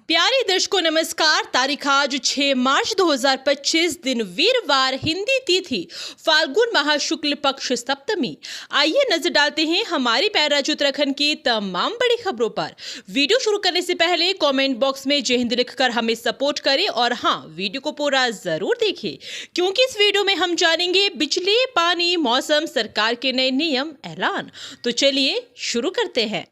प्यारे दर्शकों नमस्कार। तारीख आज 6 मार्च 2025 दिन वीरवार, हिंदी तिथि फाल्गुन माह शुक्ल पक्ष सप्तमी। आइए नजर डालते हैं हमारी प्यारे राज्य उत्तराखंड की तमाम बड़ी खबरों पर। वीडियो शुरू करने से पहले कमेंट बॉक्स में जय हिंद लिखकर हमें सपोर्ट करें और हाँ, वीडियो को पूरा जरूर देखें क्योंकि इस वीडियो में हम जानेंगे बिजली, पानी, मौसम, सरकार के नए नियम, ऐलान। तो चलिए शुरू करते हैं।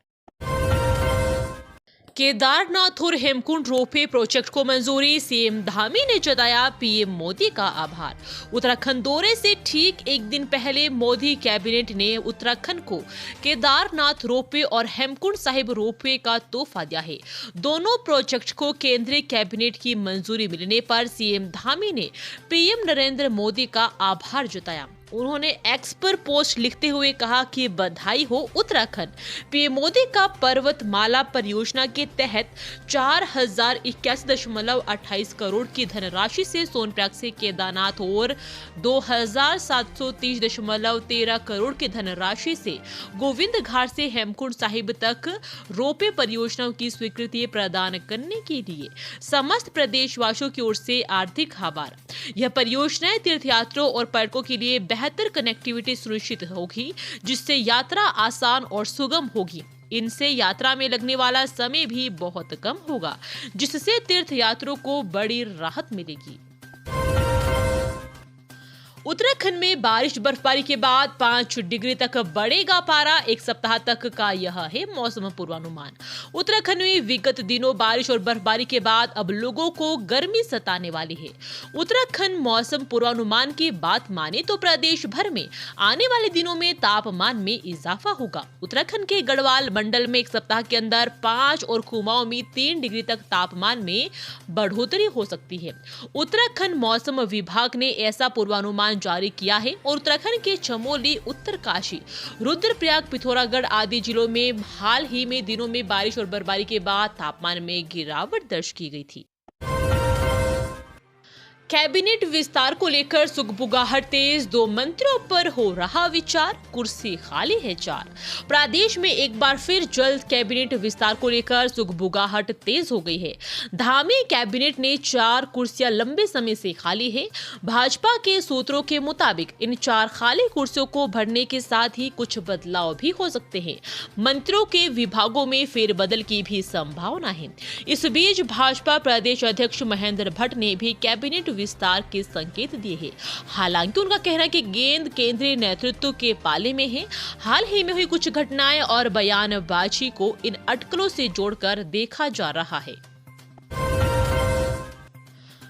केदारनाथ और हेमकुंड रोपवे प्रोजेक्ट को मंजूरी, सीएम धामी ने जताया पीएम मोदी का आभार। उत्तराखंड दौरे से ठीक एक दिन पहले मोदी कैबिनेट ने उत्तराखंड को केदारनाथ रोपवे और हेमकुंड साहिब रोपवे का तोहफा दिया है। दोनों प्रोजेक्ट को केंद्रीय कैबिनेट की मंजूरी मिलने पर सीएम धामी ने पीएम नरेंद्र मोदी का आभार जताया। उन्होंने एक्स पर पोस्ट लिखते हुए कहा कि बधाई हो उत्तराखंड, पीएम मोदी का पर्वतमाला परियोजना के तहत 4081.28 करोड़ की धनराशि से सोनप्रयाग से केदारनाथ और 2730.13 करोड़ की धनराशि से गोविंद घाट से हेमकुंड साहिब तक रोपवे परियोजनाओं की स्वीकृति प्रदान करने के लिए समस्त प्रदेशवासियों की ओर से आर्थिक आभार। यह परियोजनाएं तीर्थयात्रियों और पर्यटकों के लिए बेहतर कनेक्टिविटी सुनिश्चित होगी, जिससे यात्रा आसान और सुगम होगी। इनसे यात्रा में लगने वाला समय भी बहुत कम होगा, जिससे तीर्थयात्रियों को बड़ी राहत मिलेगी। उत्तराखंड में बारिश बर्फबारी के बाद 5 डिग्री तक बढ़ेगा पारा, एक सप्ताह तक का यह है मौसम पूर्वानुमान। उत्तराखंड में विगत दिनों बारिश और बर्फबारी के बाद अब लोगों को गर्मी सताने वाली है। उत्तराखंड मौसम पूर्वानुमान की बात माने तो प्रदेश भर में आने वाले दिनों में तापमान में इजाफा होगा। उत्तराखंड के गढ़वाल मंडल में एक सप्ताह के अंदर 5 और कुमाऊं में 3 डिग्री तक तापमान में बढ़ोतरी हो सकती है। उत्तराखंड मौसम विभाग ने ऐसा पूर्वानुमान जारी किया है और उत्तराखंड के चमोली, उत्तरकाशी, रुद्रप्रयाग, पिथौरागढ़ आदि जिलों में हाल ही में दिनों में बारिश और बर्फबारी के बाद तापमान में गिरावट दर्ज की गई थी। कैबिनेट विस्तार को लेकर सुगबुगाहट तेज, 2 मंत्रियों पर हो रहा विचार, कुर्सी खाली है 4। प्रदेश में एक बार फिर जल्द कैबिनेट विस्तार को लेकर सुगबुगाहट तेज हो गई है। धामी कैबिनेट ने 4 कुर्सियां लंबे समय से खाली है। भाजपा के सूत्रों के मुताबिक इन 4 खाली कुर्सियों को भरने के साथ ही कुछ बदलाव भी हो सकते हैं। मंत्रियों के विभागों में फेरबदल की भी संभावना है। इस बीच भाजपा प्रदेश अध्यक्ष महेंद्र भट्ट ने भी कैबिनेट विस्तार के संकेत दिए हैं। हालांकि उनका कहना है कि गेंद केंद्रीय नेतृत्व के पाले में है। हाल ही में हुई कुछ घटनाएं और बयानबाजी को इन अटकलों से जोड़कर देखा जा रहा है।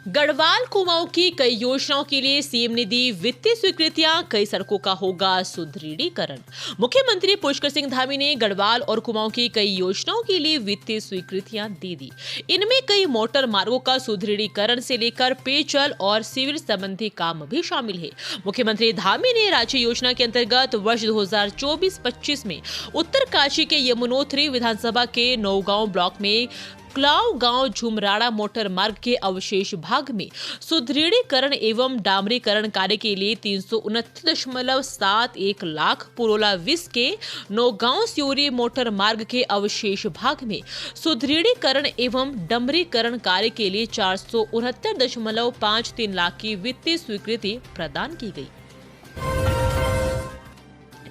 गढ़वाल कुमाऊं की कई योजनाओं के लिए सीएम ने दी वित्तीय स्वीकृतियां, कई सड़कों का होगा सुदृढ़ीकरण। मुख्यमंत्री पुष्कर सिंह धामी ने गढ़वाल और कुमाऊं की कई योजनाओं के लिए वित्तीय स्वीकृतियां दे दी। इनमें कई मोटर मार्गों का सुदृढ़ीकरण से लेकर पेयजल और सिविल संबंधी काम भी शामिल है। मुख्यमंत्री धामी ने राज्य योजना के अंतर्गत वर्ष 2024-25 में उत्तरकाशी के यमुनोत्री विधानसभा के नौगांव ब्लॉक में क्लाव गांव झुमराड़ा मोटर मार्ग के अवशेष भाग में सुदृढ़ीकरण एवं डामरीकरण कार्य के लिए 329.71 लाख, पुरोला विस के नौगांव स्योरी मोटर मार्ग के अवशेष भाग में सुदृढ़ीकरण एवं डामरीकरण कार्य के लिए 469.53 लाख की वित्तीय स्वीकृति प्रदान की गई।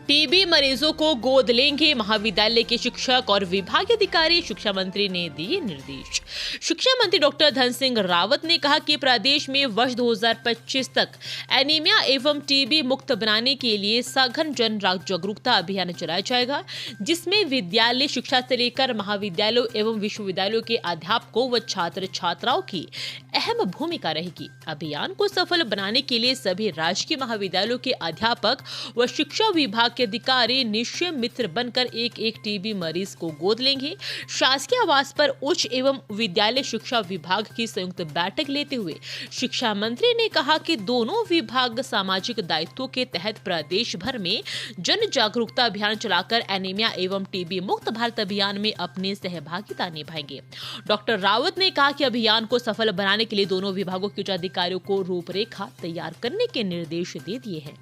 टीबी मरीजों को गोद लेंगे महाविद्यालय के शिक्षक और विभागीय अधिकारी, शिक्षा मंत्री ने दिए निर्देश। शिक्षा मंत्री डॉक्टर धन सिंह रावत ने कहा कि प्रदेश में वर्ष 2025 तक एनीमिया एवं टीबी मुक्त बनाने के लिए सघन जन जागरूकता अभियान चलाया जाएगा, जिसमें विद्यालय शिक्षा से लेकर महाविद्यालयों एवं विश्वविद्यालयों के अध्यापकों व छात्र छात्राओं की अहम भूमिका रहेगी। अभियान को सफल बनाने के लिए सभी राजकीय महाविद्यालयों के अध्यापक व शिक्षा विभाग के अधिकारी निश्चय मित्र बनकर एक टीबी मरीज को गोद लेंगे। शासकीय आवास पर उच्च एवं विद्यालय शिक्षा विभाग की संयुक्त बैठक लेते हुए शिक्षा मंत्री ने कहा कि दोनों विभाग सामाजिक दायित्वों के तहत प्रदेश भर में जन जागरूकता अभियान चलाकर एनीमिया एवं टीबी मुक्त भारत अभियान में अपनी सहभागिता निभाएंगे। डॉक्टर रावत ने कहा कि अभियान को सफल बनाने के लिए दोनों विभागों के उच्च अधिकारियों को रूपरेखा तैयार करने के निर्देश दे दिए हैं।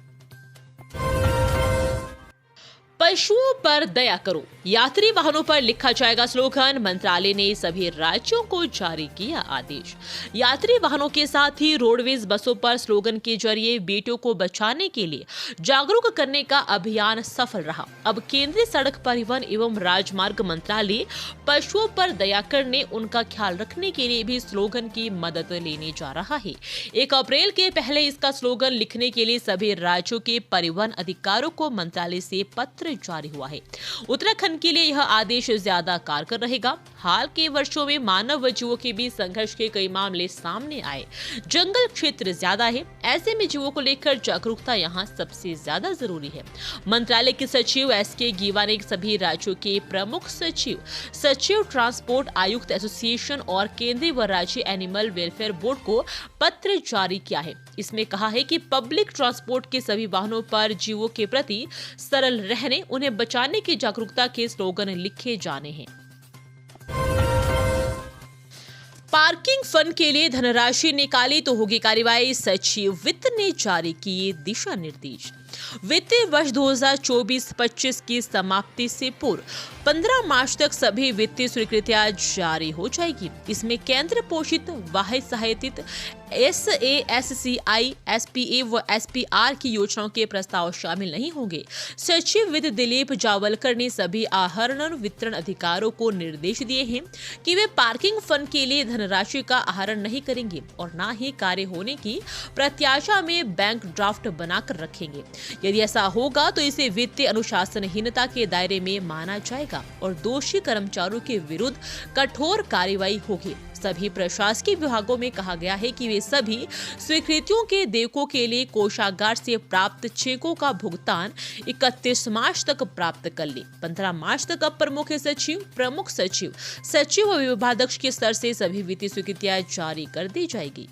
पशुओं पर दया करो, यात्री वाहनों पर लिखा जाएगा स्लोगन। मंत्रालय ने सभी राज्यों को जारी किया आदेश। यात्री वाहनों के साथ ही रोडवेज बसों पर स्लोगन के जरिए बेटियों को बचाने के लिए जागरूक करने का अभियान सफल रहा। अब केंद्रीय सड़क परिवहन एवं राजमार्ग मंत्रालय पशुओं पर दया करने, उनका ख्याल रखने के लिए भी स्लोगन की मदद लेने जा रहा है। 1 अप्रैल के पहले इसका स्लोगन लिखने के लिए सभी राज्यों के परिवहन अधिकारियों को मंत्रालय से पत्र जारी हुआ है। उत्तराखंड के लिए यह आदेश ज्यादा कारगर रहेगा। हाल के वर्षों में मानव व जीवों के बीच संघर्ष के कई मामले सामने आए। जंगल क्षेत्र ज्यादा है, ऐसे में जीवों को लेकर जागरूकता यहाँ सबसे ज्यादा जरूरी है। मंत्रालय के सचिव SK गीवा ने सभी राज्यों के प्रमुख सचिव ट्रांसपोर्ट आयुक्त एसोसिएशन और केंद्रीय व राज्य एनिमल वेलफेयर बोर्ड को पत्र जारी किया है। इसमें कहा है कि पब्लिक ट्रांसपोर्ट के सभी वाहनों पर जीवों के प्रति सरल रहने, उन्हें बचाने की जागरूकता के स्लोगन लिखे जाने हैं। पार्किंग फंड के लिए धनराशि निकाली तो होगी कार्रवाई, सचिव वित्त ने जारी किए दिशा निर्देश। वित्तीय वर्ष 2024-25 की समाप्ति से पूर्व 15 मार्च तक सभी वित्तीय स्वीकृतियां जारी हो जाएगी। इसमें केंद्र पोषित, वाह्य सहायतित, SASCI, SPA व SPR की योजनाओं के प्रस्ताव शामिल नहीं होंगे। सचिव वित्त दिलीप जावलकर ने सभी आहरण वितरण अधिकारियों को निर्देश दिए हैं कि वे पार्किंग फंड के लिए धनराशि का आहरण नहीं करेंगे और न ही कार्य होने की प्रत्याशा में बैंक ड्राफ्ट बनाकर रखेंगे। यदि ऐसा होगा तो इसे वित्तीय अनुशासनहीनता के दायरे में माना जाएगा और दोषी कर्मचारियों के विरुद्ध कठोर कार्रवाई होगी। सभी प्रशासकीय विभागों में कहा गया है कि वे सभी स्वीकृतियों के देयकों के लिए कोषागार से प्राप्त चेकों का भुगतान 31 मार्च तक प्राप्त कर ले। 15 मार्च तक अपर मुख्य सचिव, प्रमुख सचिव व विभागाध्यक्ष के स्तर से सभी वित्तीय स्वीकृतियां जारी कर दी जाएगी।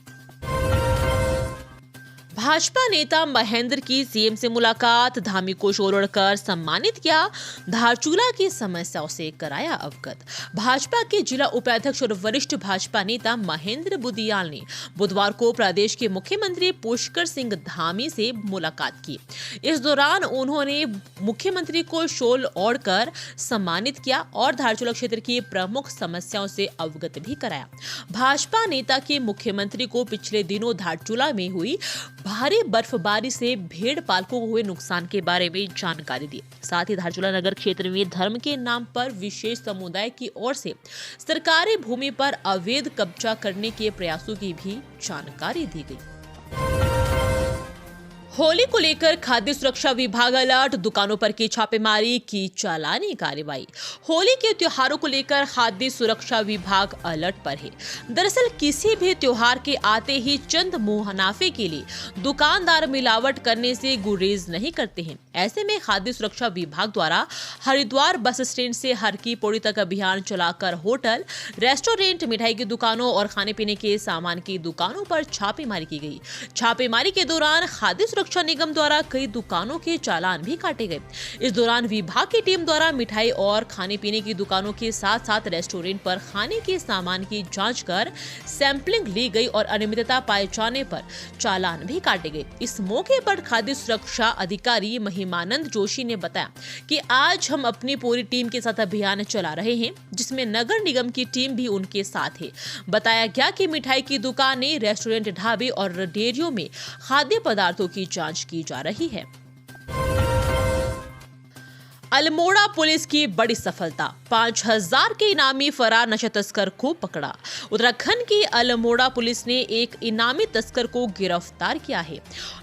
भाजपा नेता महेंद्र की सीएम से मुलाकात, धामी को शोरकर सम्मानित किया, धारचूला की समस्याओं से कराया अवगत। भाजपा के जिला उपाध्यक्ष और वरिष्ठ भाजपा नेता महेंद्र बुदियाल ने बुधवार को प्रदेश के मुख्यमंत्री पुष्कर सिंह धामी से मुलाकात की। इस दौरान उन्होंने मुख्यमंत्री को शॉल ओढ़कर सम्मानित किया और धारचूला क्षेत्र की प्रमुख समस्याओं से अवगत भी कराया। भाजपा नेता के मुख्यमंत्री को पिछले दिनों धारचूला में हुई भारी बर्फबारी से भेड़ पालकों को हुए नुकसान के बारे में जानकारी दी। साथ ही धारचूला नगर क्षेत्र में धर्म के नाम पर विशेष समुदाय की ओर से सरकारी भूमि पर अवैध कब्जा करने के प्रयासों की भी जानकारी दी गई। होली को लेकर खाद्य सुरक्षा विभाग अलर्ट, दुकानों पर की छापेमारी, की चालानी कार्रवाई। होली के त्योहारों को लेकर खाद्य सुरक्षा विभाग अलर्ट पर है। दरअसल किसी भी त्योहार के आते ही चंद मुनाफे के लिए दुकानदार मिलावट करने से गुरेज नहीं करते हैं। ऐसे में खाद्य सुरक्षा विभाग द्वारा हरिद्वार बस स्टैंड से हर की पौड़ी तक अभियान चलाकर होटल, रेस्टोरेंट, मिठाई की दुकानों और खाने पीने के सामान की दुकानों पर छापेमारी की गई। छापेमारी के दौरान खाद्य सुरक्षा निगम द्वारा कई दुकानों के चालान भी काटे गए। इस दौरान विभाग की टीम द्वारा मिठाई और खाने पीने की दुकानों के साथ साथ रेस्टोरेंट पर खाने के सामान की जांच कर सैंपलिंग ली गई और अनियमितता पाए जाने पर चालान भी काटे गए। इस मौके पर खाद्य सुरक्षा अधिकारी महिमानंद जोशी ने बताया कि आज हम अपनी पूरी टीम के साथ अभियान चला रहे हैं, जिसमें नगर निगम की टीम भी उनके साथ है। बताया गया कि मिठाई की दुकानें, रेस्टोरेंट, ढाबे और डेयरियों में खाद्य पदार्थों की जांच की जा रही है। अल्मोड़ा पुलिस की बड़ी सफलता, 5000 के इनामी फरार नशा तस्कर को पकड़ा। उत्तराखंड की अल्मोड़ा पुलिस ने एक इनामी तस्कर को गिरफ्तार किया है।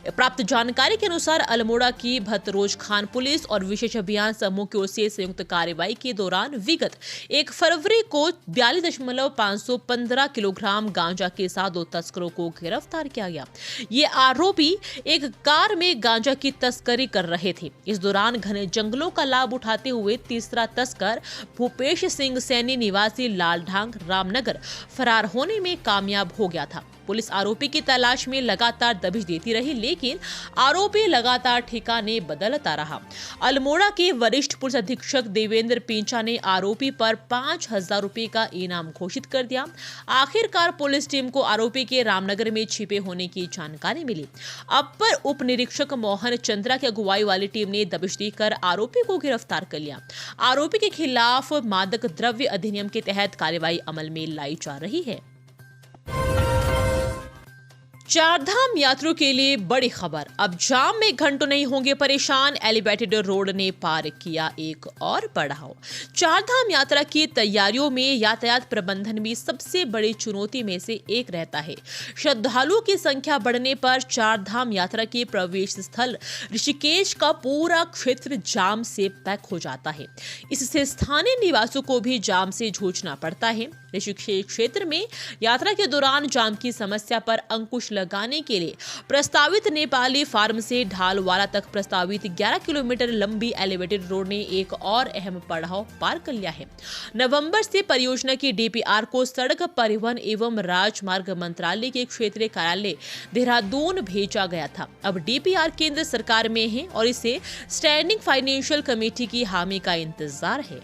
प्राप्त जानकारी के अनुसार अल्मोड़ा की भतरोज खान पुलिस और विशेष अभियान समूह की ओर से संयुक्त कार्रवाई के दौरान विगत 1 फरवरी को 42.515 किलोग्राम गांजा के साथ 2 तस्करों को गिरफ्तार किया गया। ये आरोपी एक कार में गांजा की तस्करी कर रहे थे। इस दौरान घने जंगलों का लाभ उठाते हुए तीसरा तस्कर भूपेश सिंह सैनी निवासी लालढांग रामनगर फरार होने में कामयाब हो गया था। पुलिस आरोपी की तलाश में लगातार दबिश देती रही, लेकिन आरोपी लगातार ठिकाने बदलता रहा। अल्मोड़ा के वरिष्ठ पुलिस अधीक्षक देवेंद्र पिंचा ने आरोपी पर 5,000 रुपए का इनाम घोषित कर दिया। आखिरकार पुलिस टीम को आरोपी के रामनगर में छिपे होने की जानकारी मिली। अपर उप निरीक्षक मोहन चंद्रा की अगुवाई वाली टीम ने दबिश देकर आरोपी को गिरफ्तार कर लिया। आरोपी के खिलाफ मादक द्रव्य अधिनियम के तहत कार्रवाई अमल में लाई जा रही है। चारधाम यात्रियों के लिए बड़ी खबर, अब जाम में घंटों नहीं होंगे परेशान। एलिवेटेड रोड ने पार किया एक और पड़ाव। चारधाम यात्रा की तैयारियों में यातायात प्रबंधन भी सबसे बड़ी चुनौती में से एक रहता है। श्रद्धालुओं की संख्या बढ़ने पर चारधाम यात्रा के प्रवेश स्थल ऋषिकेश का पूरा क्षेत्र जाम से पैक हो जाता है। इससे स्थानीय निवासियों को भी जाम से जूझना पड़ता है। ऋषिकेश क्षेत्र में यात्रा के दौरान जाम की समस्या पर अंकुश लगाने के लिए प्रस्तावित नेपाली फार्म से ढालवाला तक प्रस्तावित 11 किलोमीटर लंबी एलिवेटेड रोड ने एक और अहम पड़ाव पार कर लिया है। नवंबर से परियोजना की डीपीआर को सड़क परिवहन एवं राजमार्ग मंत्रालय के क्षेत्रीय कार्यालय देहरादून भेजा गया था। अब डीपीआर केंद्र सरकार में है और इसे स्टैंडिंग फाइनेंशियल कमेटी की हामी का इंतजार है।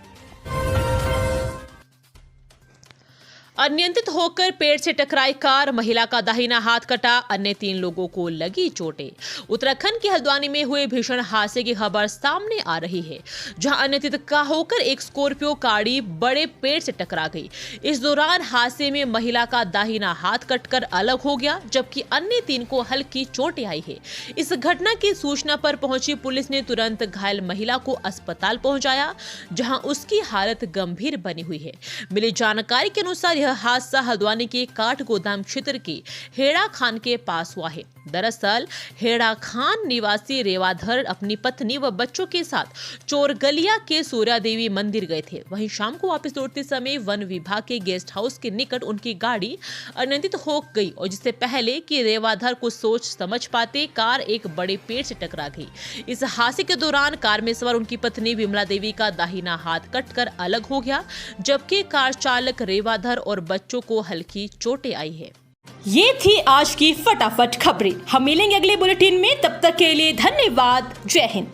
अनियंत्रित होकर पेड़ से टकराई कार, महिला का दाहिना हाथ कटा, अन्य 3 लोगों को लगी चोटें। उत्तराखंड के हल्द्वानी में हुए भीषण हादसे की खबर सामने आ रही है, जहां अनियंत्रित होकर एक स्कॉर्पियो गाड़ी बड़े पेड़ से टकरा गई। इस दौरान हादसे में महिला का दाहिना हाथ कटकर अलग हो गया, जबकि अन्य 3 को हल्की चोटें आई है। इस घटना की सूचना पर पहुंची पुलिस ने तुरंत घायल महिला को अस्पताल पहुंचाया, जहां उसकी हालत गंभीर बनी हुई है। मिली जानकारी के अनुसार यह हादसा हल्द्वानी के काठ गोदाम क्षेत्र के हेड़ा खान के पास हुआ है। दरअसल हेड़ा खान निवासी रेवाधर अपनी पत्नी व बच्चों के साथ चोरगलिया के सूर्या देवी मंदिर गए थे। वहीं शाम को वापस लौटते समय वन विभाग के गेस्ट हाउस के निकट उनकी गाड़ी अनियंत्रित हो गई और जिससे पहले कि रेवाधर को सोच समझ पाते कार एक बड़े पेड़ से टकरा गई। इस हादसे के दौरान कार में सवार उनकी पत्नी विमला देवी का दाहिना हाथ कटकर अलग हो गया, जबकि कार चालक रेवाधर और बच्चों को हल्की चोटें आई है। ये थी आज की फटाफट खबरें। हम मिलेंगे अगले बुलेटिन में, तब तक के लिए धन्यवाद। जय हिंद।